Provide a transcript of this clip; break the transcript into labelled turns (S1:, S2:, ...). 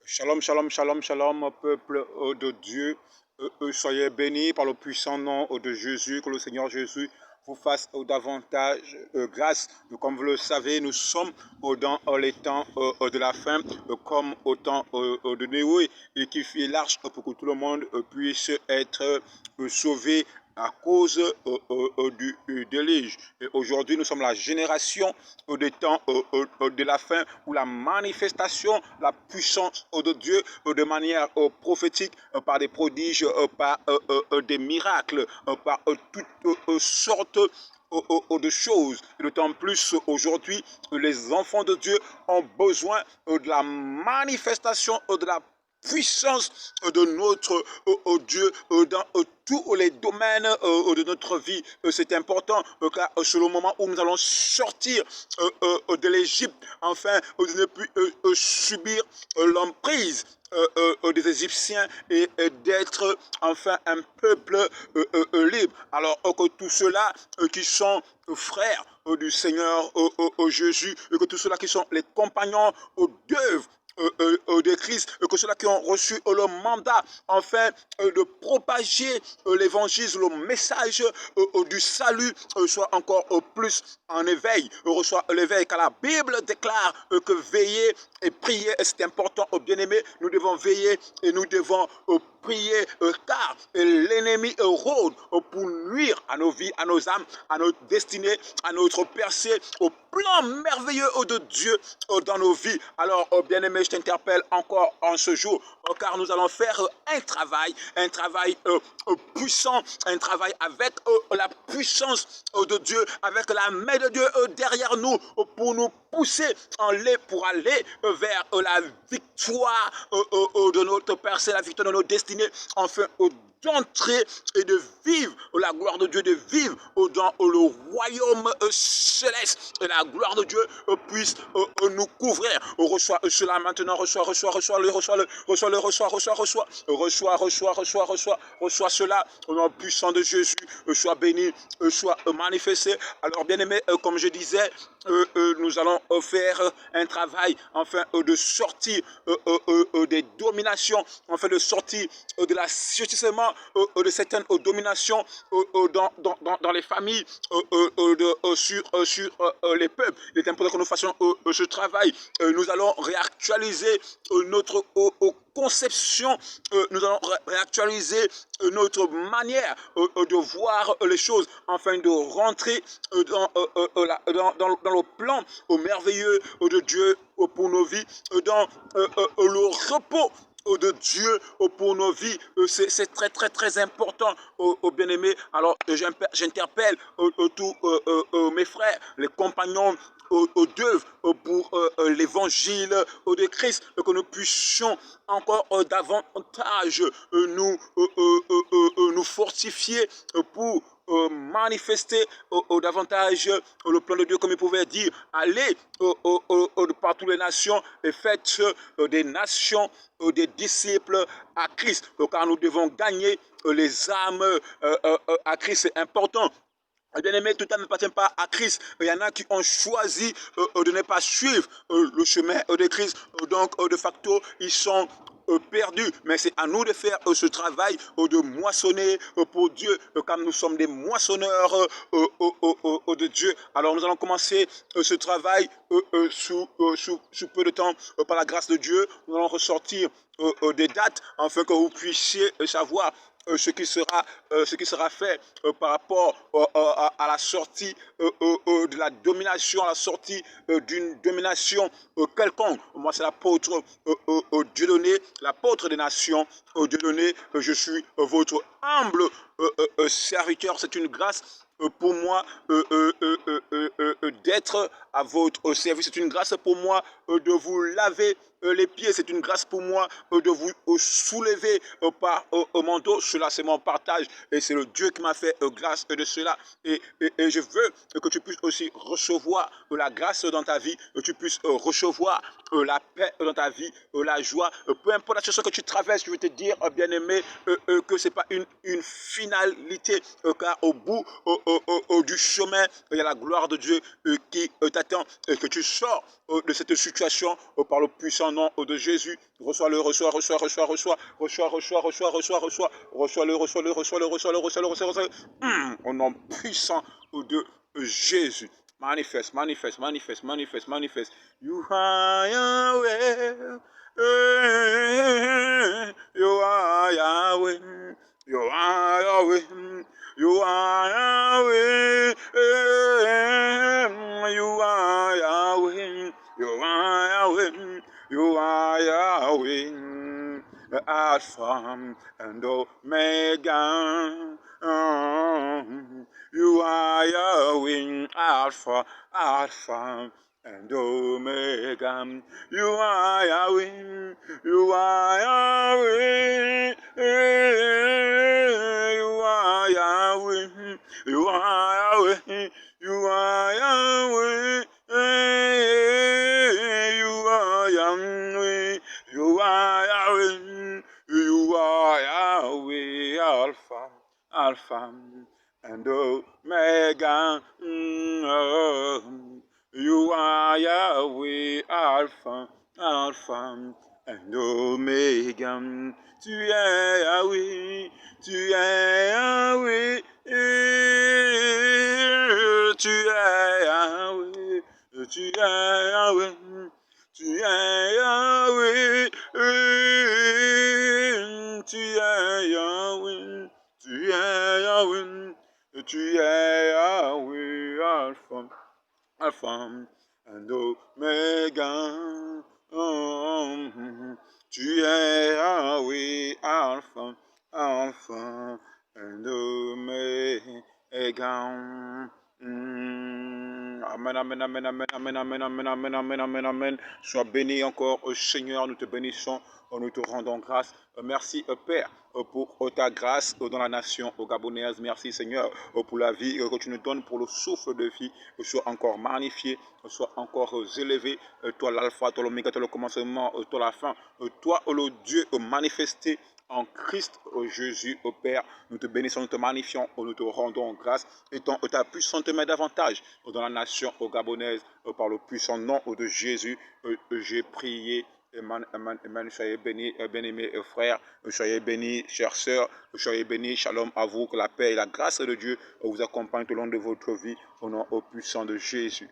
S1: Shalom, shalom, shalom, shalom, peuple de Dieu. Soyez bénis par le puissant nom de Jésus, que le Seigneur Jésus vous fasse davantage grâce. Comme vous le savez, nous sommes dans les temps de la fin, comme au temps de Noé, et qui fit l'arche pour que tout le monde puisse être sauvé à cause du déluge. Et aujourd'hui, nous sommes la génération des temps de la fin, où la manifestation, la puissance de Dieu de manière prophétique, par des prodiges, par des miracles, par toutes sortes de choses. D'autant plus aujourd'hui, les enfants de Dieu ont besoin de la manifestation de la puissance de notre Dieu dans tous les domaines de notre vie. C'est important car c'est le moment où nous allons sortir de l'Égypte, afin de ne plus subir l'emprise des Égyptiens et d'être enfin un peuple libre. Alors que tous ceux-là qui sont frères du Seigneur Jésus, et que tous ceux-là qui sont les compagnons d'œuvre de Christ, que ceux-là qui ont reçu le mandat enfin de propager l'évangile, le message du salut, soit encore plus en éveil, reçoit l'éveil, car la Bible déclare que veiller et prier, c'est important, bien-aimés. Nous devons veiller et nous devons prier, car l'ennemi rôde pour nuire à nos vies, à nos âmes, à notre destinée, à notre percée, au plan merveilleux de Dieu dans nos vies. Alors, bien-aimé, je t'interpelle encore en ce jour, car nous allons faire un travail puissant, un travail avec la puissance de Dieu, avec la main de Dieu derrière nous, pour nous pousser pour aller vers la victoire de notre percée, la victoire de notre destinée, enfin d'entrer et de vivre la gloire de Dieu, de vivre dans le royaume céleste. Et la gloire de Dieu puisse nous couvrir. Reçois cela maintenant, reçois cela au nom puissant de Jésus. Sois béni, sois manifesté. Alors bien aimé, comme je disais, nous allons faire un travail enfin de sortie des dominations, enfin de sortie de l'assistissement de certaines dominations dans les familles, sur les peuples. Il est important que nous fassions ce travail. Nous allons réactualiser notre conception, nous allons réactualiser notre manière de voir les choses, afin de rentrer dans le plan merveilleux de Dieu pour nos vies, dans le repos de Dieu pour nos vies. C'est très très très important, bien-aimés. Alors j'interpelle tous mes frères, les compagnons d'œuvre pour l'évangile de Christ, que nous puissions encore davantage nous fortifier pour manifester davantage le plan de Dieu, comme il pouvait dire, allez par toutes les nations et faites des nations des disciples à Christ, car nous devons gagner les âmes à Christ. C'est important. Bien-aimé, tout le temps n'appartient pas à Christ. Il y en a qui ont choisi de ne pas suivre le chemin de Christ. Donc, de facto, ils sont perdus. Mais c'est à nous de faire ce travail de moissonner pour Dieu, car nous sommes des moissonneurs de Dieu. Alors, nous allons commencer ce travail sous peu de temps, par la grâce de Dieu. Nous allons ressortir des dates, afin que vous puissiez savoir ce qui sera fait par rapport à la sortie de la domination, à la sortie d'une domination quelconque. Moi, c'est l'apôtre Dieudonné, l'apôtre des nations Dieudonné. Je suis votre humble serviteur. C'est une grâce pour moi d'être à votre service. C'est une grâce pour moi de vous laver les pieds. C'est une grâce pour moi de vous soulever par mon dos. Cela, c'est mon partage, et c'est le Dieu qui m'a fait grâce de cela. Et je veux que tu puisses aussi recevoir la grâce dans ta vie, que tu puisses recevoir la paix dans ta vie, la joie. Peu importe la situation que tu traverses, je veux te dire, bien-aimé, que ce n'est pas une finalité, car au bout du chemin, il y a la gloire de Dieu qui t'attend. Satan et que tu sors de cette situation par le puissant nom de Jésus. Reçois-le, reçois, reçois, reçois, reçois, reçois, reçois, reçois, reçois, reçois, reçois-le, reçois-le, reçois-le, reçois-le, reçois-le, reçois-le, au nom puissant de Jésus. Manifeste, manifeste, manifeste, manifeste, manifeste. You are Yahweh. You are Yahweh. You are Yahweh. You are Yahweh. You are Yahweh. You are Yahweh. You are Yahweh. Alpha and Omega. You are Yahweh, Alpha, Alpha and Omega. You are Yahweh, you are Yahweh, you are Yahweh, you are Yahweh, you are Yahweh, you are Yahweh, you are Yahweh, you are Yahweh, Alpha, Alpha and Omega. You are Yahweh, Alpha, Alpha and Omega. Tu es Yahweh, tu es Yahweh, tu es Yahweh, tu es Yahweh, tu es Yahweh, tu es Yahweh, tu es Yahweh, tu es Yahweh, Alpha, Alpha and Omega. Tu es Yahweh, Alpha, Alpha and Omega. Amen, amen, amen, amen, amen, amen, amen, amen, amen, amen, amen. Sois béni encore, Seigneur, nous te bénissons, nous te rendons grâce. Merci, Père, pour ta grâce dans la nation gabonaise. Merci, Seigneur, pour la vie que tu nous donnes, pour le souffle de vie. Sois encore magnifié, sois encore élevé. Toi, l'alpha, toi, l'oméga, toi, le commencement, toi, la fin. Toi, le Dieu manifesté en Christ Jésus, au Père, nous te bénissons, nous te magnifions, nous te rendons grâce, et ta puissante main davantage dans la nation gabonaise, par le puissant nom de Jésus, j'ai prié. Amen, amen, amen. Soyez bénis, bien-aimés frères, soyez bénis, chères sœurs, soyez bénis, shalom à vous, que la paix et la grâce de Dieu vous accompagnent tout au long de votre vie, au nom au puissant de Jésus.